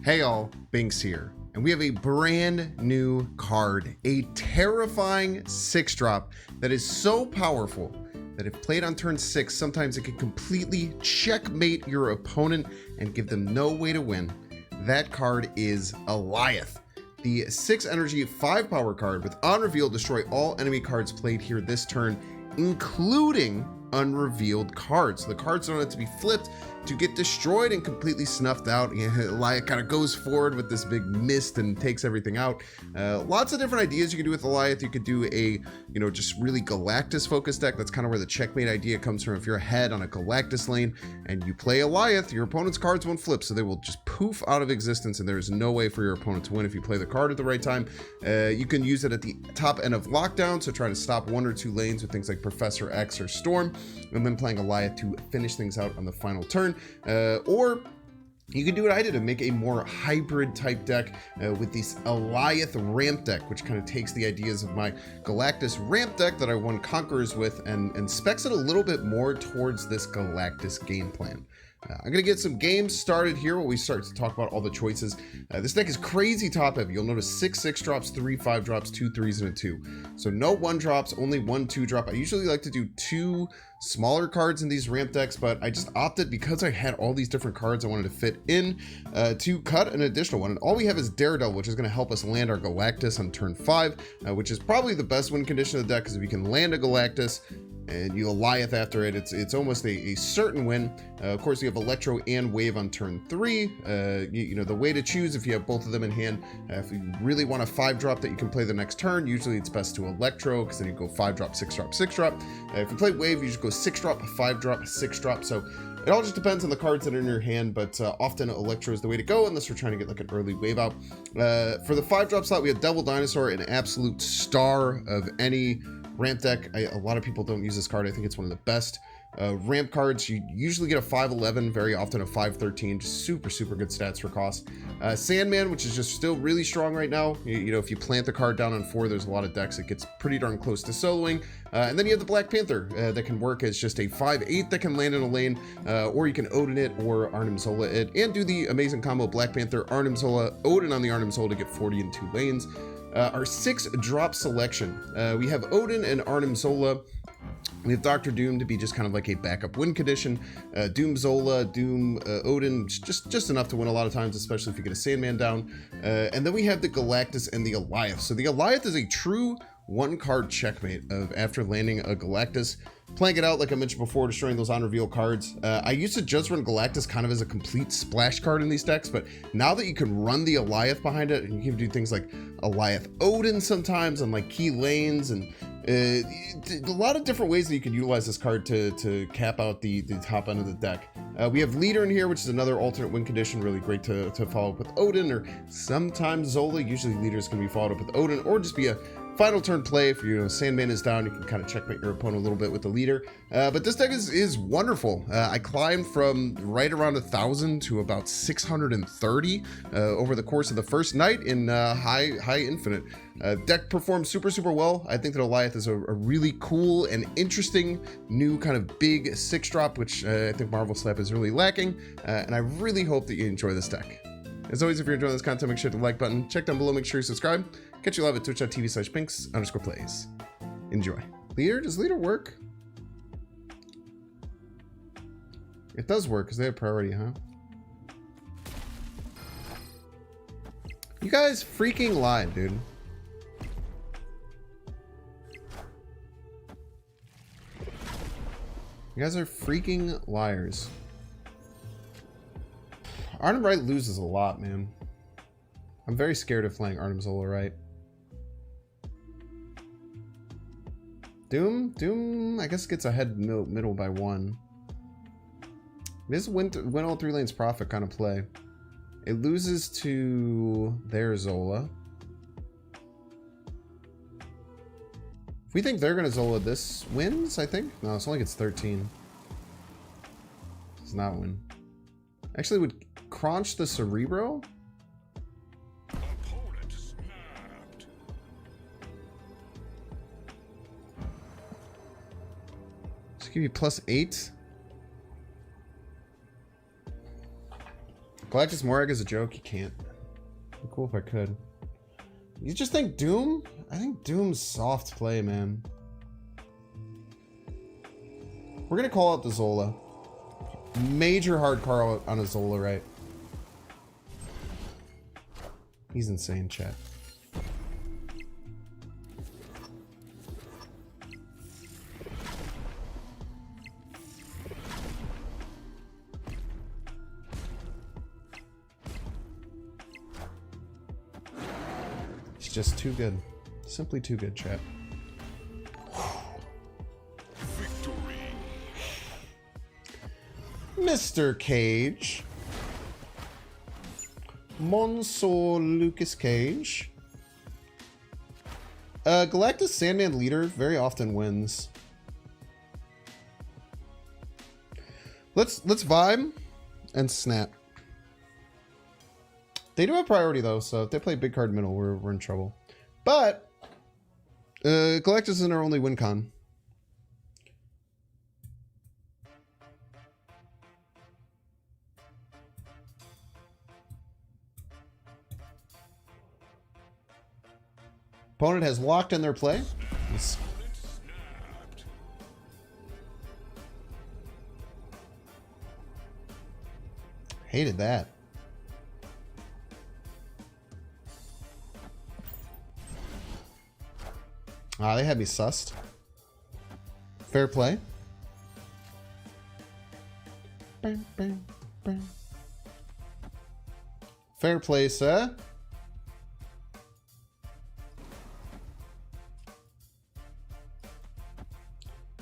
Hey all, Binks here, and we have a brand new card, a terrifying 6-drop that is so powerful that if played on turn 6, sometimes it can completely checkmate your opponent and give them no way to win. That card is Alioth, the 6 energy 5 power card with on reveal destroy all enemy cards played here this turn, including unrevealed cards. The cards don't have to be flipped to get destroyed and completely snuffed out. Alioth kind of goes forward with this big mist and takes everything out. Lots of different ideas you can do with Alioth. You could do a, just really Galactus focused deck. That's kind of where the checkmate idea comes from. If you're ahead on a Galactus lane and you play Alioth, your opponent's cards won't flip, so they will just poof out of existence, and there's no way for your opponent to win if you play the card at the right time. You can use it at the top end of lockdown, so try to stop 1 or 2 lanes with things like Professor X or Storm, and then playing Alioth to finish things out on the final turn. Or you can do what I did and make a more hybrid type deck with this Alioth ramp deck, which kind of takes the ideas of my Galactus ramp deck that I won Conquerors with and specs it a little bit more towards this Galactus game plan. I'm going to get some games started here while we start to talk about all the choices. This deck is crazy top heavy. You'll notice 6 6-drops, 3 5-drops, 2 3s, and a 2. So no 1-drops, only 1 2-drop. I usually like to do 2 smaller cards in these ramp decks, but I just opted, because I had all these different cards I wanted to fit in, to cut an additional one. And all we have is Daredevil, which is going to help us land our Galactus on turn 5, which is probably the best win condition of the deck, because if you can land a Galactus and you Alioth after it, it's almost a certain win. Of course, you have Electro and Wave on turn 3. The way to choose if you have both of them in hand. If you really want a 5-drop that you can play the next turn, usually it's best to Electro, because then you go 5-drop, 6-drop, 6-drop. If you play Wave, you just go 6-drop, 5-drop, 6-drop. So it all just depends on the cards that are in your hand, but often Electro is the way to go unless you're trying to get like an early Wave out. For the 5-drop slot, we have Devil Dinosaur, an absolute star of any ramp deck. A lot of people don't use this card. I think it's one of the best ramp cards. You usually get a 5-11, very often a 5-13. Just super good stats for cost. Sandman, which is just still really strong right now. If you plant the card down on 4, there's a lot of decks. It gets pretty darn close to soloing. And then you have the Black Panther that can work as just a 5-8 that can land in a lane, or you can Odin it or Arnim Zola it, and do the amazing combo Black Panther, Arnim Zola, Odin on the Arnim Zola to get 40 in 2 lanes. Our 6-drop selection, we have Odin and Arnim Zola. We have Dr. Doom to be just kind of like a backup win condition. Doom Zola, Doom Odin, just enough to win a lot of times, especially if you get a Sandman down. And then we have the Galactus and the Alioth. So the Alioth is a true 1-card checkmate of after landing a Galactus, playing it out like I mentioned before, destroying those on reveal cards. I used to just run Galactus kind of as a complete splash card in these decks, but now that you can run the Alioth behind it, and you can do things like Alioth Odin sometimes on like key lanes, and a lot of different ways that you can utilize this card to cap out the top end of the deck. We have Leader in here, which is another alternate win condition, really great to follow up with Odin, or sometimes Zola. Usually Leaders can be followed up with Odin, or just be a final turn play. If Sandman is down, you can kind of checkmate your opponent a little bit with the Leader. But this deck is wonderful. I climbed from right around 1,000 to about 630 over the course of the first night in high infinite. Deck performs super well. I think that Alioth is a really cool and interesting new kind of big 6-drop, which I think Marvel Slap is really lacking. And I really hope that you enjoy this deck. As always, if you're enjoying this content, make sure to hit the like button. Check down below, make sure you subscribe. Catch you live at twitch.tv/binks_plays. Enjoy. Leader? Does Leader work? It does work, because they have priority, huh? You guys freaking lied, dude. You guys are freaking liars. Arnim Wright loses a lot, man. I'm very scared of playing Arnim Zola Wright. Doom, I guess gets ahead middle by 1. This win all 3 lanes profit kind of play. It loses to their Zola. If we think they're gonna Zola, this wins, I think. No, it's only gets 13. Does not win. Actually, would Crunch the Cerebro? Just give you +8. Galactus Morag is a joke. You can't. It'd be cool if I could. You just think Doom? I think Doom's soft play, man. We're gonna call out the Zola. Major hard call on a Zola, right? He's insane, chat. He's just too good. Simply too good, chat. Mr. Cage. Monsieur Lucas Cage. Galactus Sandman leader very often wins. Let's vibe and snap. They do have priority though, so if they play big card middle, we're in trouble. But Galactus isn't our only win con. Opponent has locked in their play. Hated that. Ah, they had me sussed. Fair play. Bang, bang, bang. Fair play, sir.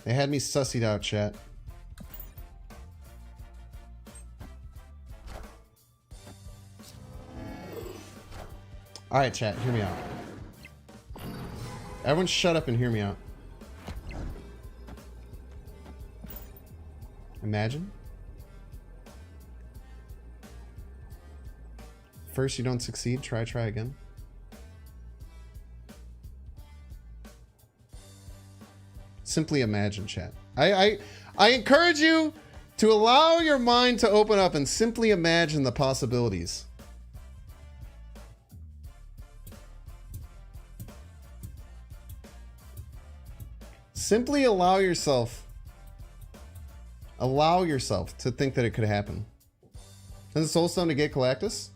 They had me sussied out, chat. Alright, chat, hear me out. Everyone shut up and hear me out. Imagine. First you don't succeed, try again. Simply imagine, chat. I encourage you to allow your mind to open up and simply imagine the possibilities. Simply allow yourself to think that it could happen. Send the Soul Stone to get Galactus?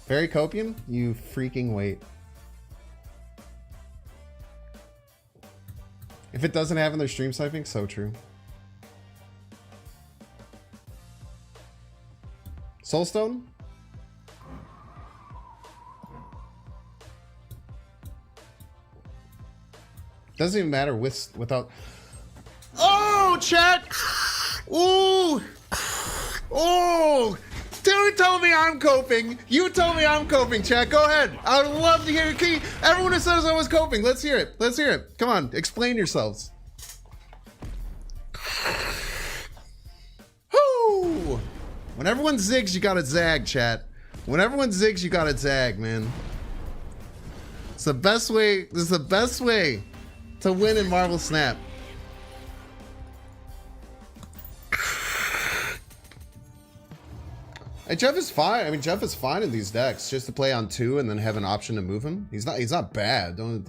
Fairy Copium? You freaking wait. If it doesn't have in their stream sniping, so true. Soulstone? Doesn't even matter without. Oh, chat! Ooh! Oh! Dude told me I'm coping. You told me I'm coping, chat. Go ahead. I would love to hear your key. Everyone who says I was coping, let's hear it. Let's hear it. Come on, explain yourselves. Whoo! When everyone zigs, you gotta zag, chat. When everyone zigs, you gotta zag, man. It's the best way. This is the best way to win in Marvel Snap. And Jeff is fine. I mean, Jeff is fine in these decks, just to play on 2 and then have an option to move him. He's not bad. Don't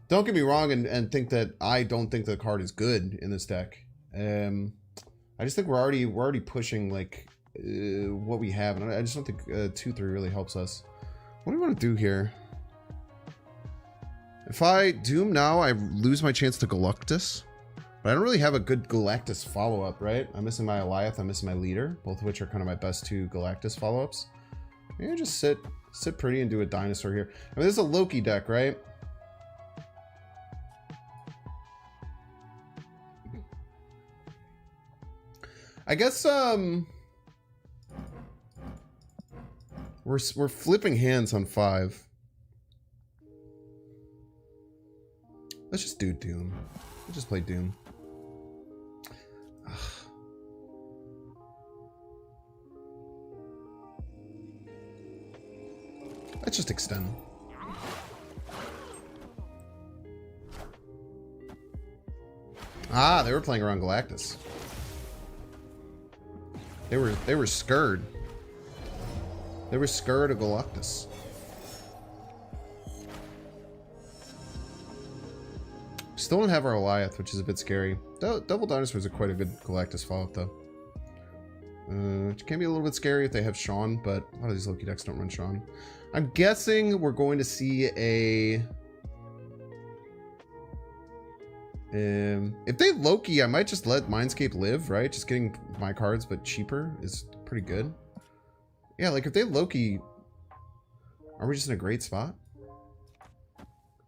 get me wrong and think that I don't think the card is good in this deck. I just think we're already pushing like what we have, and I just don't think 2-3 really helps us. What do we want to do here? If I Doom now, I lose my chance to Galactus. But I don't really have a good Galactus follow-up, right? I'm missing my Alioth, I'm missing my leader, both of which are kind of my best 2 Galactus follow-ups. Maybe just sit pretty and do a dinosaur here. I mean, this is a Loki deck, right? I guess we're flipping hands on 5. Let's just do Doom. Let's just play Doom. Let's just extend. Ah, they were playing around Galactus. They were scared. They were scared of Galactus. Still don't have our Alioth, which is a bit scary. Double Dinosaurs are quite a good Galactus follow-up, though. It can be a little bit scary if they have Sean, but a lot of these Loki decks don't run Sean. I'm guessing we're going to see a... if they Loki, I might just let Mindscape live, right? Just getting my cards, but cheaper is pretty good. Yeah, like if they Loki, are we just in a great spot?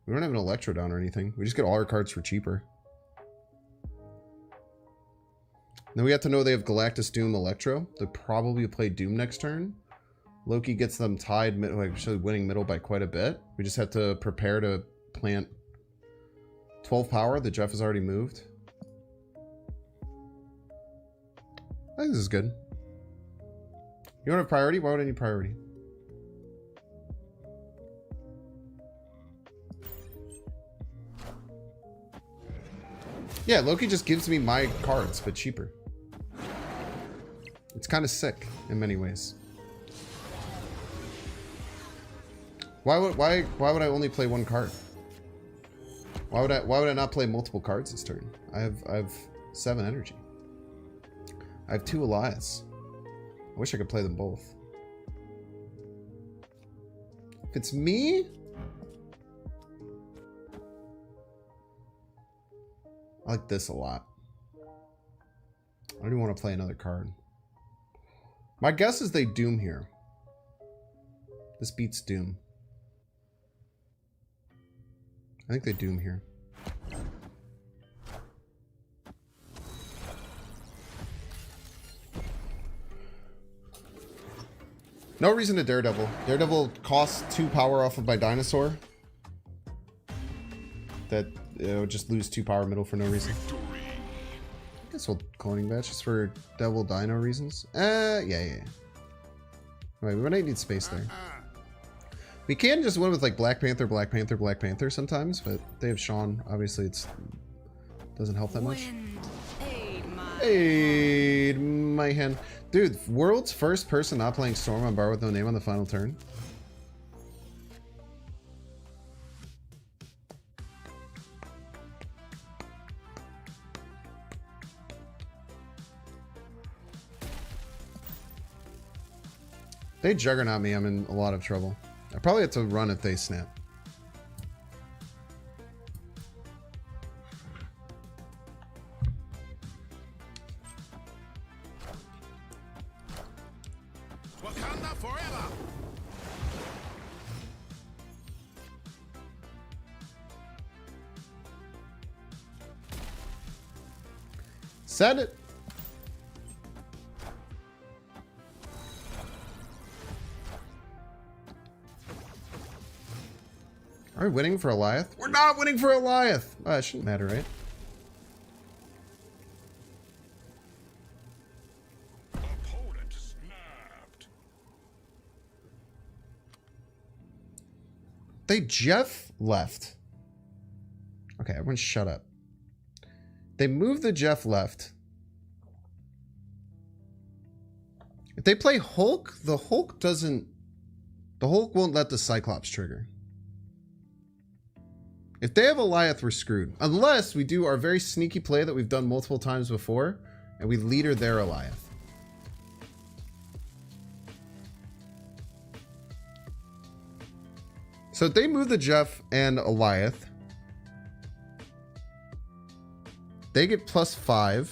We don't have an Electro down or anything. We just get all our cards for cheaper. Then we have to know they have Galactus, Doom, Electro. They'll probably play Doom next turn. Loki gets them tied, like actually winning middle by quite a bit. We just have to prepare to plant 12 power. The Jeff has already moved. I think this is good. You don't have priority? Why would I need priority? Yeah, Loki just gives me my cards, but cheaper. It's kind of sick in many ways. Why would I only play one card? Why would I not play multiple cards this turn? I have 7 energy. I have 2 Alioths. I wish I could play them both. If it's me, I like this a lot. I don't even want to play another card. My guess is they Doom here. This beats Doom. I think they Doom here. No reason to Daredevil. Daredevil costs 2 power off of my dinosaur. That would just lose 2 power middle for no reason. I guess we'll cloning batch just for Devil Dino reasons. Yeah. Alright, we might need space there. We can just win with like Black Panther, Black Panther, Black Panther sometimes, but they have Sean. Obviously, it doesn't help that much. Aid my hand. Dude, world's first person not playing Storm on bar with no name on the final turn. They Juggernaut me, I'm in a lot of trouble. I probably have to run if they snap. Wakanda forever. Send it. Are we winning for Alioth? We're not winning for Alioth! It shouldn't matter, right? Opponent snapped. They Jeff left. Okay, everyone shut up. They moved the Jeff left. If they play Hulk, the Hulk won't let the Cyclops trigger. If they have Alioth, we're screwed. Unless we do our very sneaky play that we've done multiple times before, and we leader their Alioth. So if they move the Jeff and Alioth, they get +5.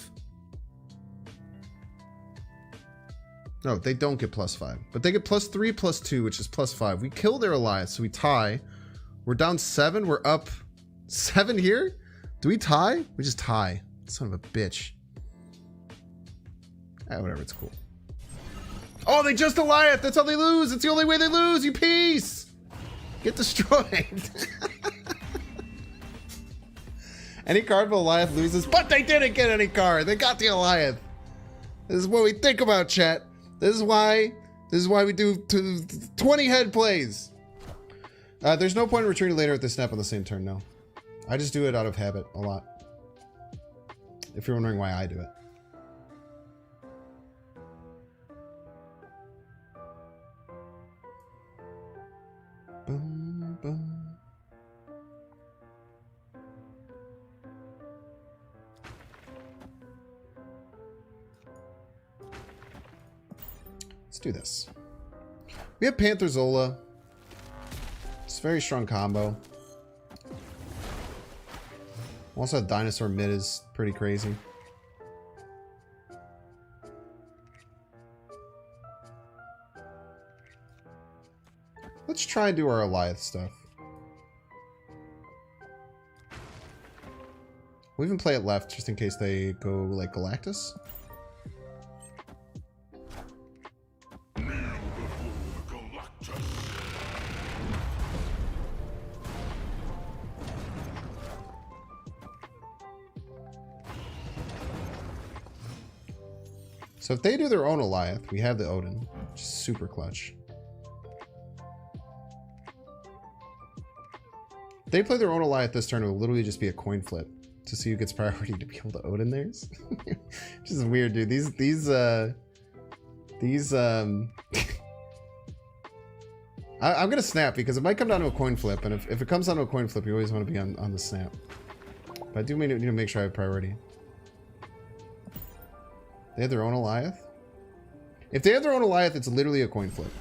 No, they don't get +5. But they get +3, +2, which is +5. We kill their Alioth, so we tie. We're down 7. We're up 7 here. Do we tie? We just tie. Son of a bitch. Whatever. It's cool. Oh, they just Alioth. That's how they lose. It's the only way they lose. You piece. Get destroyed. Any card of Alioth loses, but they didn't get any card. They got the Alioth. This is what we think about, chat. This is why we do 20 head plays. There's no point in returning later at the snap on the same turn, no. I just do it out of habit a lot. If you're wondering why I do it. Boom, boom. Let's do this. We have Panther Zola. It's a very strong combo. Also, Dinosaur mid is pretty crazy. Let's try and do our Alioth stuff. We'll even play it left just in case they go like Galactus. So if they do their own Alioth, we have the Odin, which is super clutch. If they play their own Alioth this turn, it will literally just be a coin flip to see who gets priority to be able to Odin theirs. Which is weird, dude. I'm gonna snap because it might come down to a coin flip, and if it comes down to a coin flip, you always want to be on the snap. But I do need to make sure I have priority. They have their own Alioth? If they have their own Alioth, it's literally a coin flip.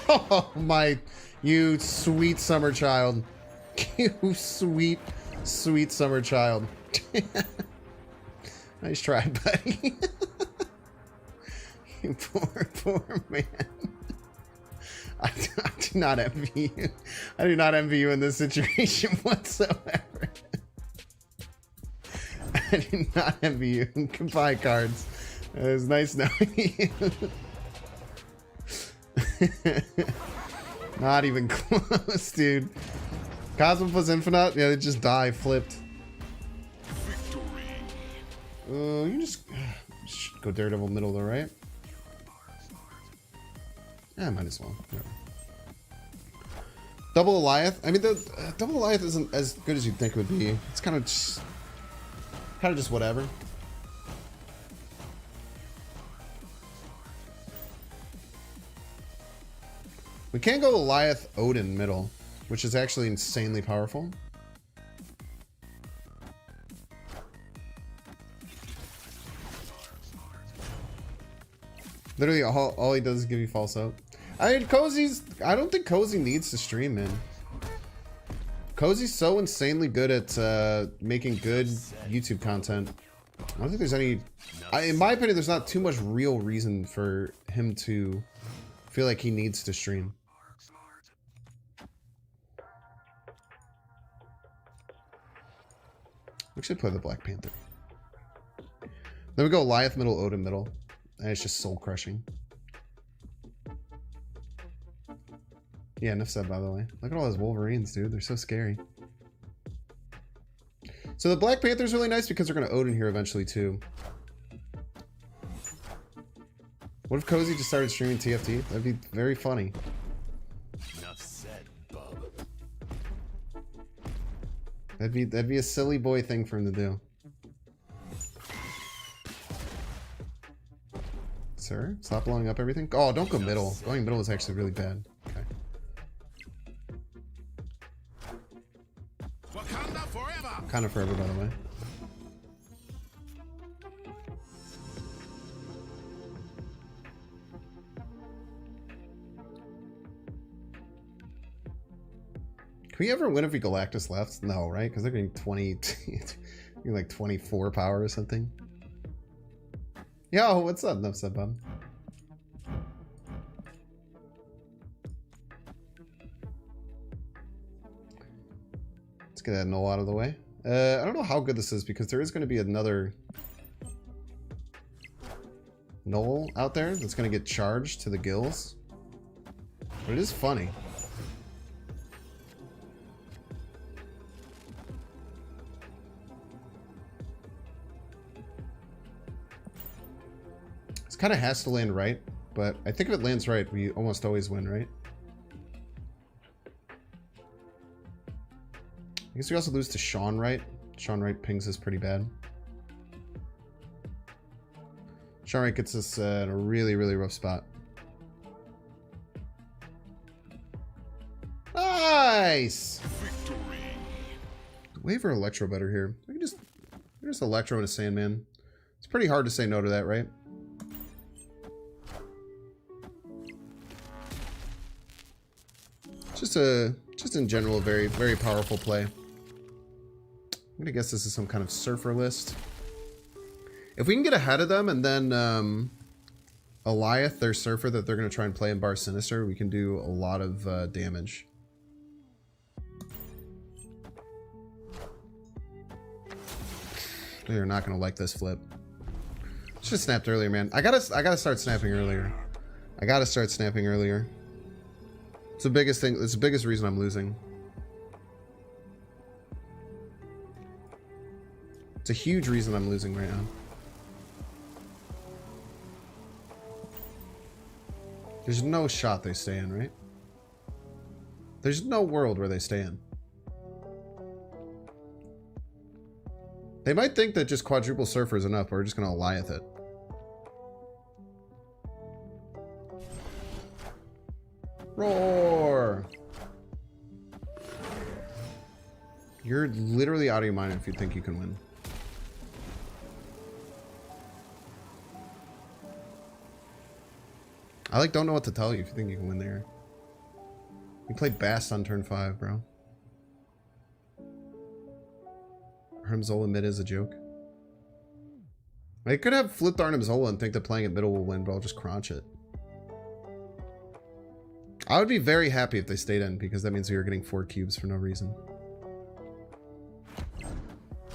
Oh my, you sweet summer child. You sweet, sweet summer child. Nice try, buddy. You poor man. I do not envy you. I do not envy you in this situation whatsoever. I do not envy you. Goodbye, cards. It was nice knowing you. Not even close, dude. Cosmo plus Infinite? Yeah, they just die, flipped. You can just go Daredevil middle though, right? Yeah, might as well. Whatever. Double Alioth. I mean, the double Alioth isn't as good as you'd think it would be. It's kind of just whatever. We can go Alioth Odin middle, which is actually insanely powerful. Literally, all he does is give you false hope. I mean, I don't think Cozy needs to stream, man. Cozy's so insanely good at making good YouTube content. I don't think there's any... in my opinion, there's not too much real reason for him to feel like he needs to stream. We should play the Black Panther. Then we go Alioth middle, Odin middle. And it's just soul crushing. Yeah, enough said, by the way. Look at all those Wolverines, dude. They're so scary. So the Black Panther's really nice because they're going to Odin here eventually, too. What if Cozy just started streaming TFT? That'd be very funny. Enough said, bub. That'd be a silly boy thing for him to do. Sir, stop blowing up everything. Oh, don't go middle. Going middle is actually really bad. Okay. Wakanda forever. Kind of forever, by the way. Can we ever win if we Galactus left? No, right? Because they're getting 20, like 24 power or something. Yo, what's up? What's up, bub? Let's get that null out of the way. I don't know how good this is because there is going to be another null out there that's going to get charged to the gills. But it is funny. Kind of has to land right but I think if it lands right, we almost always win, right? I guess we also lose to Sean Wright. Sean Wright pings us pretty bad. Sean Wright gets us in a really, really rough spot. Nice! Victory. Waiver Electro better here. We can just Electro and a Sandman. It's pretty hard to say no to that, right? Just in general, a very, very powerful play. I'm gonna guess this is some kind of surfer list. If we can get ahead of them and then Alioth, their surfer that they're gonna try and play in Bar Sinister, we can do a lot of damage. They're not gonna like this flip. Should have snapped earlier, man. I gotta start snapping earlier. I gotta start snapping earlier. It's the biggest thing. It's the biggest reason I'm losing. It's a huge reason I'm losing right now. There's no shot they stay in, right? There's no world where they stay in. They might think that just quadruple surfer is enough, but we're just gonna Alioth it. Roar! You're literally out of your mind if you think you can win. I like don't know what to tell you if you think you can win there. You played Bast on turn 5, bro. Arnim Zola mid is a joke. I could have flipped Arnim Zola and think that playing at middle will win, but I'll just crunch it. I would be very happy if they stayed in, because that means we were getting 4 cubes for no reason.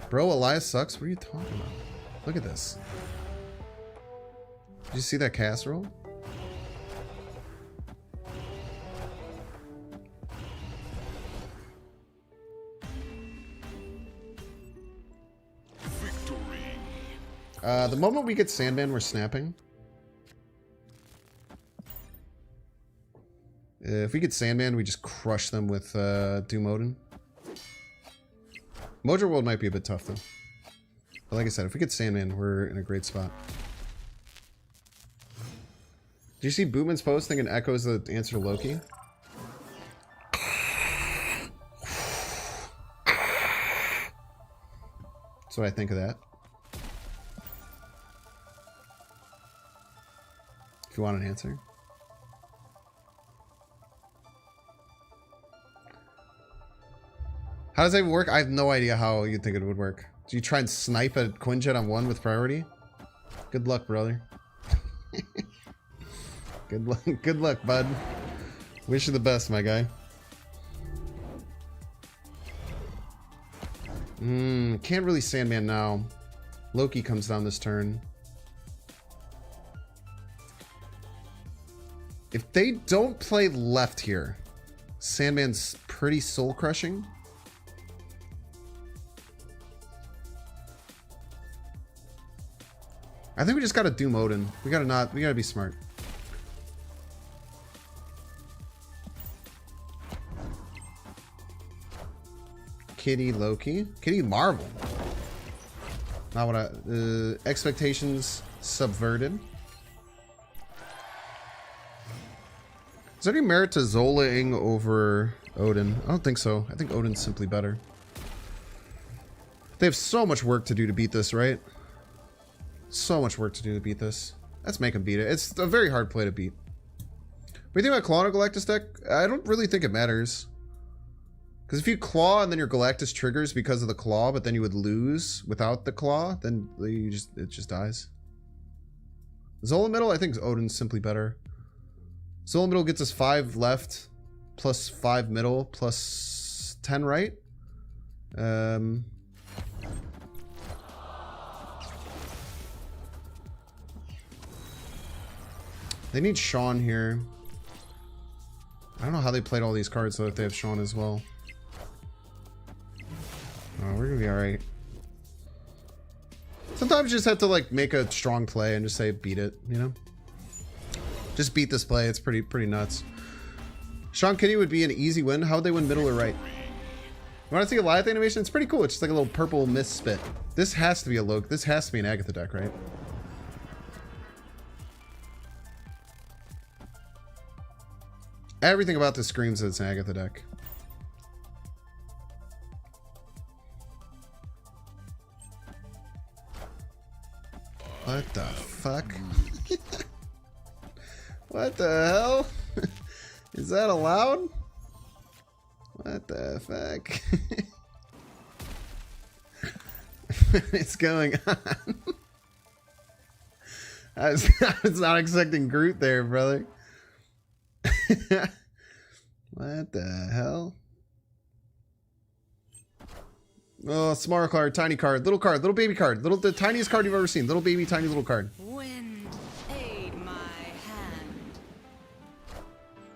Bro, Elias sucks? What are you talking about? Look at this. Did you see that casserole? The moment we get Sandman, we're snapping. If we get Sandman, we just crush them with Doom Odin. Mojo World might be a bit tough, though. But like I said, if we get Sandman, we're in a great spot. Did you see Bootman's post thinking Echo's the answer to Loki? That's what I think of that. If you want an answer. How does that even work? I have no idea how you think it would work. Do you try and snipe a Quinjet on 1 with priority? Good luck, brother. Good luck, bud. Wish you the best, my guy. Can't really Sandman now. Loki comes down this turn. If they don't play left here, Sandman's pretty soul crushing. I think we just gotta Doom Odin. We gotta be smart. Kitty Loki. Kitty Marvel. Not what I... expectations subverted. Is there any merit to Zolaing over Odin? I don't think so. I think Odin's simply better. They have so much work to do to beat this, right? So much work to do to beat this. Let's make them beat it. It's a very hard play to beat. What do you think about Claw on a Galactus deck? I don't really think it matters. Because if you Claw and then your Galactus triggers because of the Claw, but then you would lose without the Claw, then it just dies. Zola middle, I think Odin's simply better. Zola middle gets us 5 left, plus 5 middle, plus 10 right. They need Sean here. I don't know how they played all these cards though if they have Sean as well. Oh, we're gonna be alright. Sometimes you just have to like make a strong play and just say beat it, you know? Just beat this play. It's pretty nuts. Sean Kitty would be an easy win. How would they win middle or right? You want to see a Alioth animation? It's pretty cool. It's just like a little purple mist spit. This has to be a Loke. This has to be an Agatha deck, right? Everything about this screams that it's an Agatha deck. What the fuck? What the hell? Is that allowed? What the fuck? What's going on? I was not expecting Groot there, brother. What the hell? Oh, small card, tiny card, little baby card, the tiniest card you've ever seen. Little baby, tiny little card. Wind, aid my hand.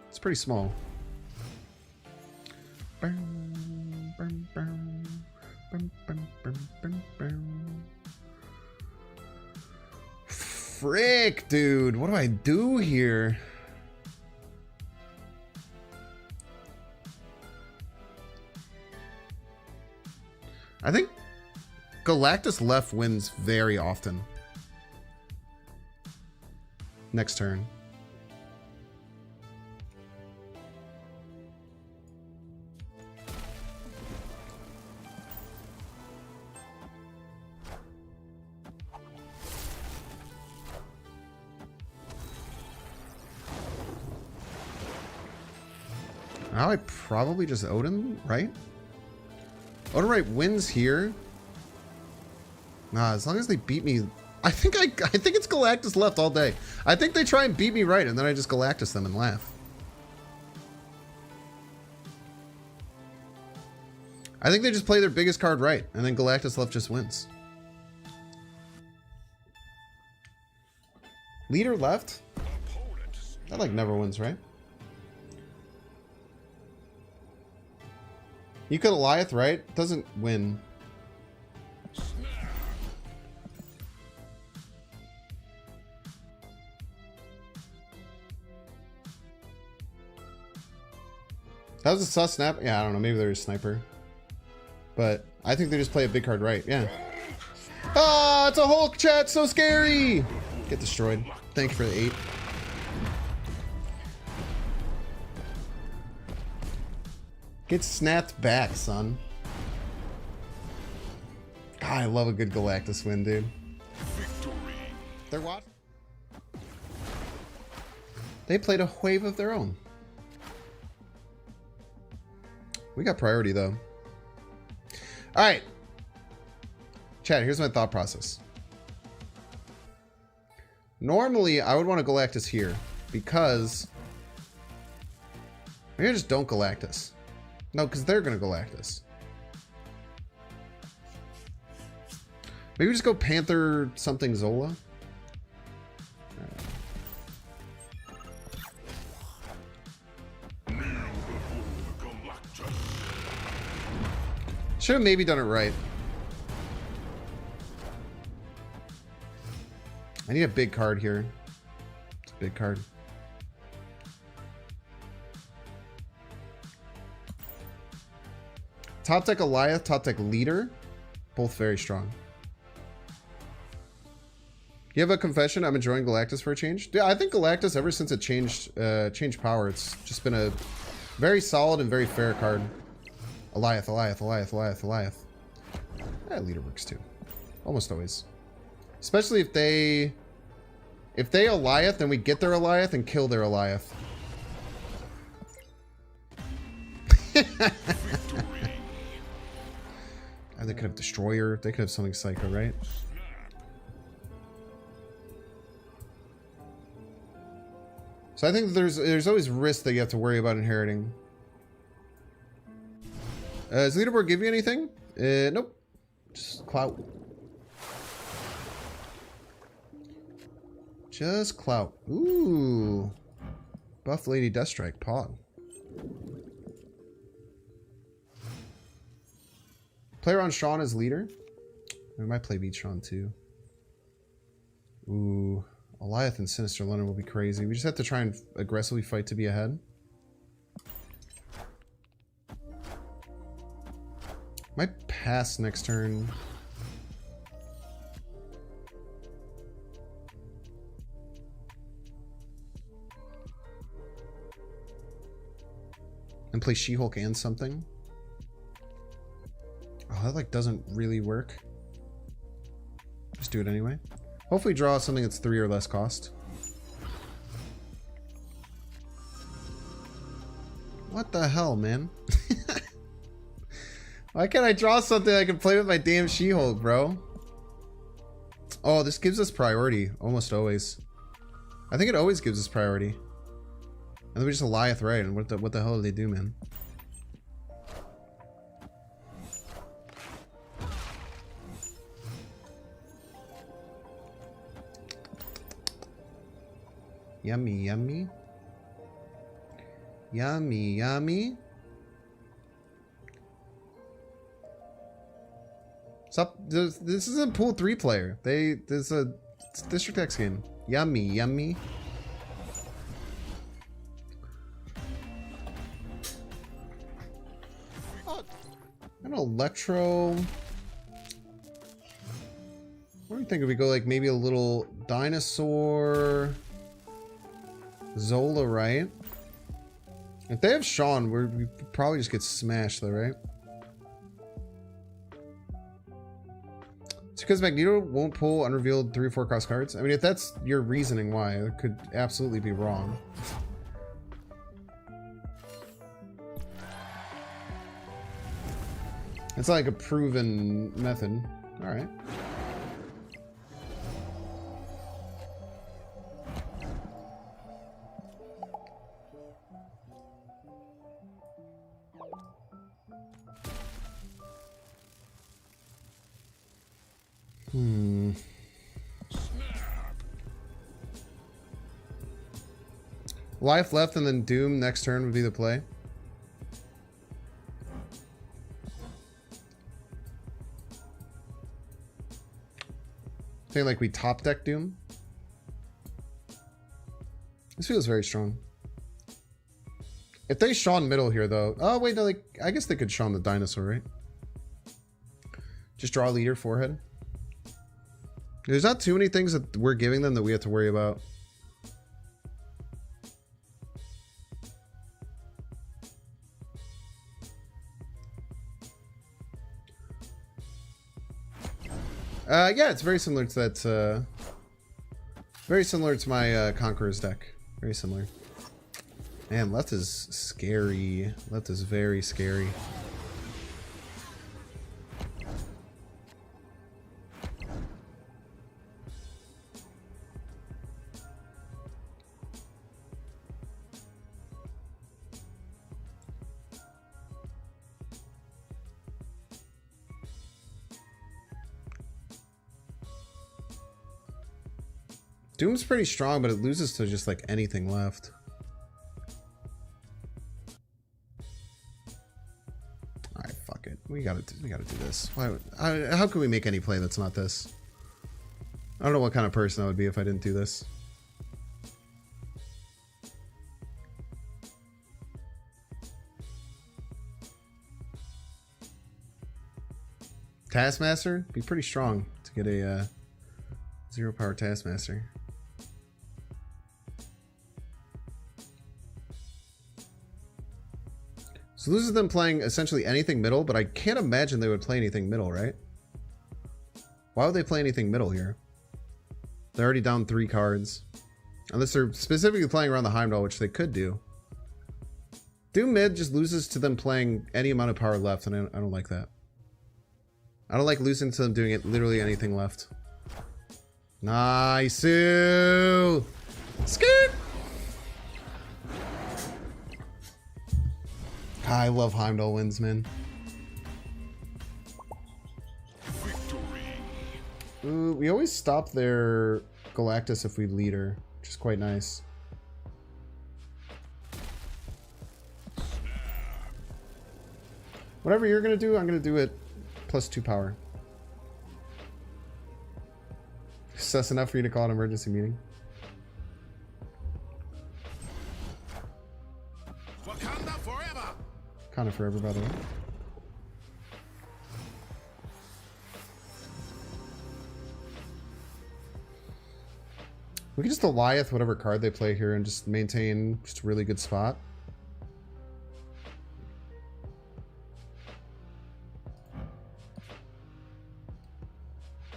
It's pretty small. Frick, dude. What do I do here? I think Galactus left wins very often. Next turn. Now I probably just Odin, right? Odin right wins here. Nah, as long as they beat me, I think it's Galactus left all day. I think they try and beat me right, and then I just Galactus them and laugh. I think they just play their biggest card right, and then Galactus left just wins. Leader left? That like never wins, right? You could Alioth, right? Doesn't win. That was a sus snap. Yeah, I don't know. Maybe they're a sniper. But I think they just play a big card right. Yeah. Ah, it's a Hulk, chat. So scary. Get destroyed. Thank you for the 8. Get snapped back, son. God, I love a good Galactus win, dude. Victory. They're watching. They played a wave of their own. We got priority, though. All right. Chat, here's my thought process. Normally, I would want to Galactus here because maybe I just don't Galactus. No, because they're going to Galactus. Maybe we just go Panther something Zola. Should have maybe done it right. I need a big card here. It's a big card. Top deck Alioth, top deck Leader. Both very strong. You have a confession? I'm enjoying Galactus for a change. Yeah, I think Galactus, ever since it changed power, it's just been a very solid and very fair card. Alioth, Alioth, Alioth, Alioth, Alioth. Yeah, Leader works too. Almost always. Especially if they Alioth, then we get their Alioth and kill their Alioth. And they could have Destroyer. They could have something psycho, right? So I think there's always risk that you have to worry about inheriting. Does Leaderboard give you anything? Nope. Just clout. Just clout. Ooh. Buff Lady Deathstrike. Pog. Play around Sean as leader. We might play beat Sean too. Ooh. Alioth and Sinister London will be crazy. We just have to try and aggressively fight to be ahead. Might pass next turn. And play She-Hulk and something. Oh, that like doesn't really work. Just do it anyway. Hopefully draw something that's 3 or less cost. What the hell, man? Why can't I draw something I can play with my damn She-Hulk, bro? Oh, this gives us priority. Almost always. I think it always gives us priority. And then we just Alioth right, and what the hell do they do, man? Yummy, yummy. Yummy, yummy. Stop. This isn't pool 3 player. This is a District X game. Yummy, yummy. An Electro. What do you think if we go like maybe a little Dinosaur, Zola, right? If they have Sean, we probably just get smashed though, right? It's because Magneto won't pull unrevealed 3 or 4 cost cards. I mean, if that's your reasoning why, it could absolutely be wrong. It's like a proven method. All right. Life left and then Doom next turn would be the play. I think like we top deck Doom. This feels very strong. If they Sean middle here though. Oh wait, no, like I guess they could Sean the Dinosaur, right? Just draw a leader forehead. There's not too many things that we're giving them that we have to worry about. Yeah, it's very similar to that. Very similar to my Conqueror's deck. Very similar. Man, left is scary. Left is very scary. Doom's pretty strong, but it loses to just like anything left. Alright, fuck it. We gotta do this. How can we make any play that's not this? I don't know what kind of person I would be if I didn't do this. Taskmaster? Be pretty strong to get a 0 power Taskmaster. So loses them playing essentially anything middle, but I can't imagine they would play anything middle, right? Why would they play anything middle here? They're already down 3 cards. Unless they're specifically playing around the Heimdall, which they could do. Doom mid just loses to them playing any amount of power left, and I don't like that. I don't like losing to them doing it literally anything left. Nice. Scoot! I love Heimdall wins, man. Victory. Ooh, we always stop their Galactus if we lead her, which is quite nice. Whatever you're gonna do, I'm gonna do it +2 power. Sus enough for you to call an emergency meeting. Wakanda forever. Kind of forever, by the way. We can just Alioth whatever card they play here and just maintain just a really good spot.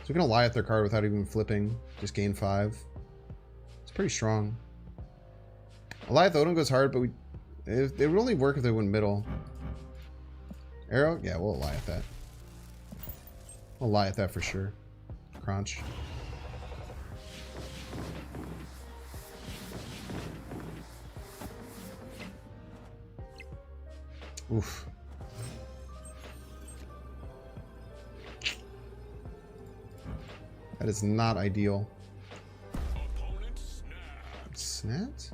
So we can Alioth their card without even flipping. Just gain 5. It's pretty strong. Alioth Odin goes hard, but it would only work if they went middle. Arrow? Yeah, we'll Alioth that. We'll Alioth that for sure. Crunch. Oof. That is not ideal. Opponent snapped. Snapped?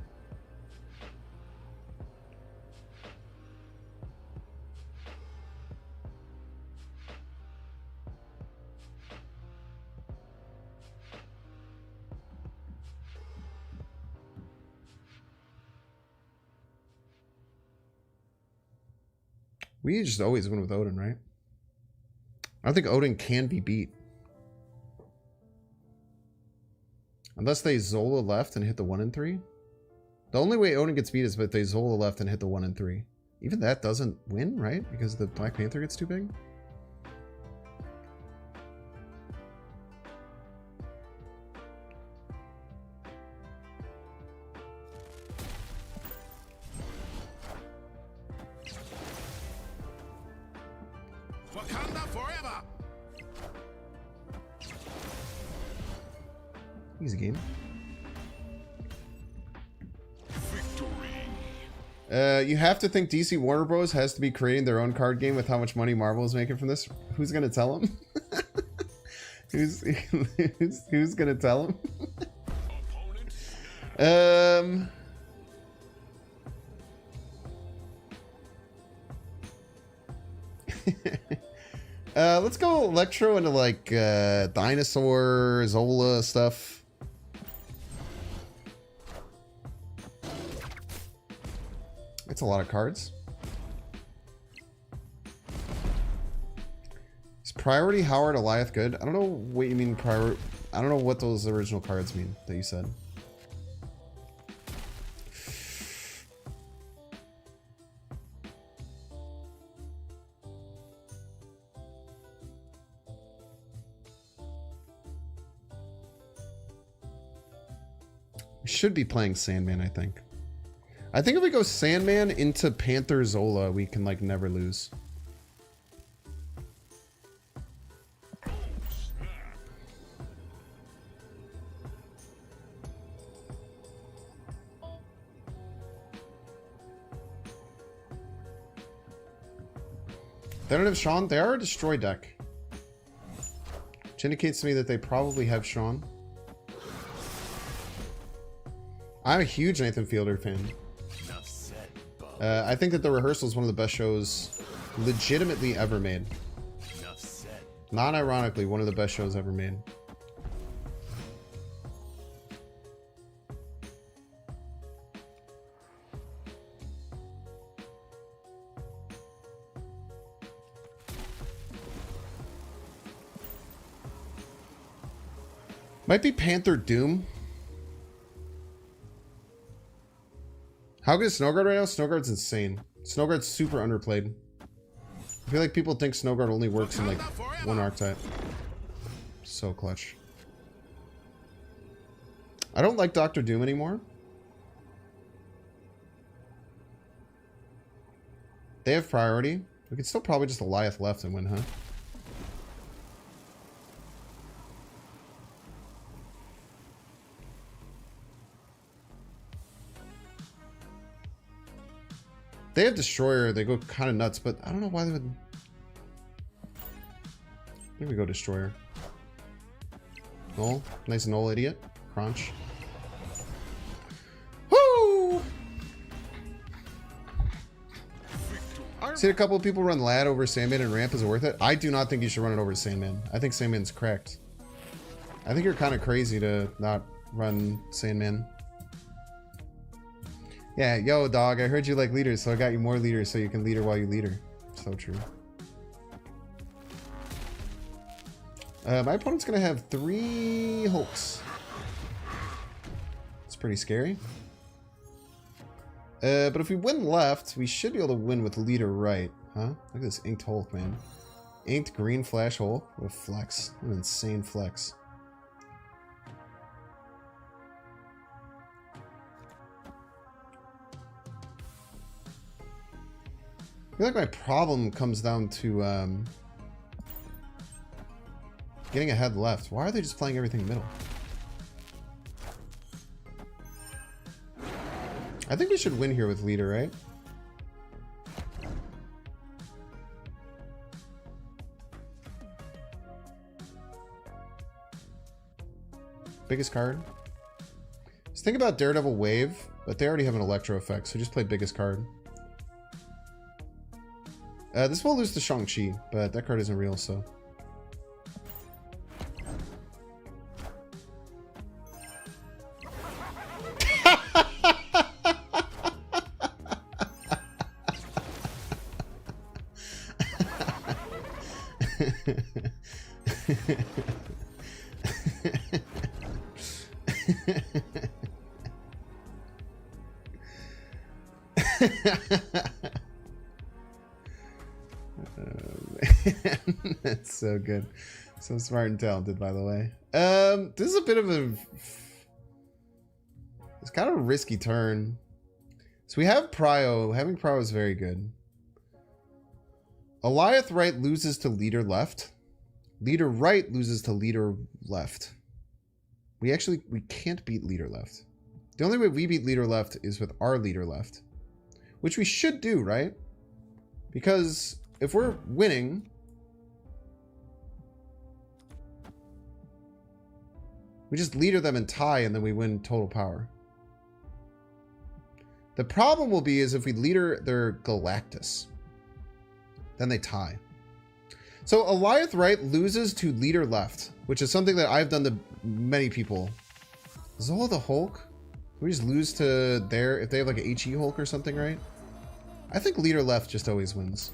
We just always win with Odin, right? I don't think Odin can be beat. Unless they Zola left and hit the 1 and 3. The only way Odin gets beat is if they Zola left and hit the 1 and 3. Even that doesn't win, right? Because the Black Panther gets too big. Wakanda forever. Easy game. Victory. You have to think DC Warner Bros. Has to be creating their own card game with how much money Marvel is making from this. Who's gonna tell them? who's gonna tell them? Opponent Let's go Electro into like Dinosaur, Zola stuff. It's a lot of cards. Is Priority Howard Alioth good? I don't know what you mean priority. I don't know what those original cards mean that you said. We should be playing Sandman, I think. I think if we go Sandman into Panther Zola, we can like never lose. They don't have Sean. They are a destroy deck. Which indicates to me that they probably have Sean. I'm a huge Nathan Fielder fan. enough said, Bo. I think that The Rehearsal is one of the best shows legitimately ever made. Enough said. Non-ironically, one of the best shows ever made. Might be Panther Doom. How good is Snowguard right now? Snowguard's insane. Snowguard's super underplayed. I feel like people think Snowguard only works in like one archetype. So clutch. I don't like Dr. Doom anymore. They have priority. We could still probably just Alioth left and win, huh? They have Destroyer, they go kind of nuts, but I don't know why they would... I think we go Destroyer. Null. Nice Null idiot. Crunch. Woo! See a couple of people run Lad over Sandman and Ramp. Is it worth it? I do not think you should run it over Sandman. I think Sandman's cracked. I think you're kind of crazy to not run Sandman. Yeah, yo, dog, I heard you like leaders, so I got you more leaders so you can leader while you leader. So true. My opponent's gonna have 3 Hulks. It's pretty scary. But if we win left, we should be able to win with leader right. Huh? Look at this inked Hulk, man. Inked green flash Hulk. What a flex. What an insane flex. I feel like my problem comes down to getting ahead left. Why are they just playing everything middle? I think we should win here with leader, right? Biggest card. Just think about Daredevil Wave, but they already have an electro effect, so just play biggest card. This will lose to Shang-Chi, but that card isn't real, so. That's so good. So smart and talented, by the way. This is a bit of a... It's kind of a risky turn. So we have Prio. Having Prio is very good. Alioth right loses to leader left. Leader right loses to leader left. We can't beat leader left. The only way we beat leader left is with our leader left. Which we should do, right? Because if we're winning... We just leader them and tie, and then we win total power. The problem will be is if we leader their Galactus. Then they tie. So Alioth right loses to leader left, which is something that I've done to many people. Zola the Hulk? Can we just lose to their... If they have like a HE Hulk or something, right? I think leader left just always wins.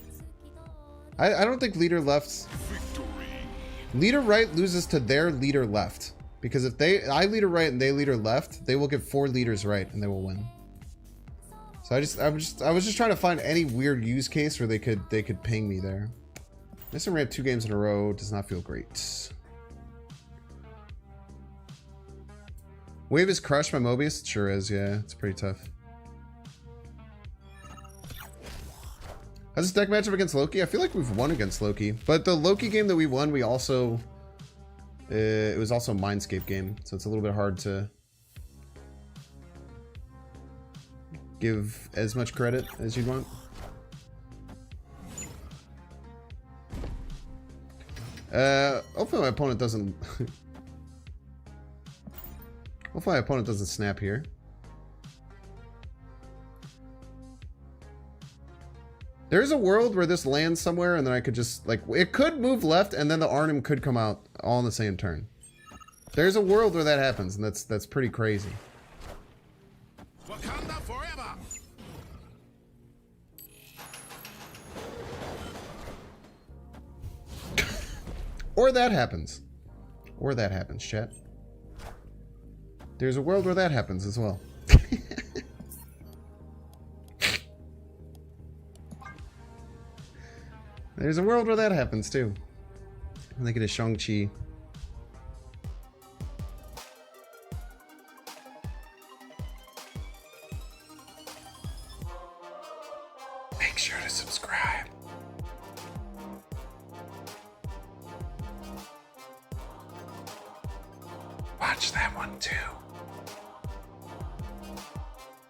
I don't think leader left... Leader right loses to their leader left. Because if I leader right and they leader left, they will get 4 leaders right and they will win. So I was just trying to find any weird use case where they could ping me there. Missing ramp 2 games in a row does not feel great. Wave is crushed by Mobius? It sure is, yeah. It's pretty tough. How's this deck matchup against Loki? I feel like we've won against Loki. But the Loki game that we won, we also... it was also a Mindscape game, so it's a little bit hard to give as much credit as you'd want. Hopefully my opponent doesn't... Hopefully my opponent doesn't snap here. There's a world where this lands somewhere and then I could just, like, it could move left and then the Arnim could come out all in the same turn. There's a world where that happens and that's pretty crazy. Wakanda forever. Or that happens. Or that happens, chat. There's a world where that happens as well. There's a world where that happens too. I think it is Shang-Chi. Make sure to subscribe. Watch that one too.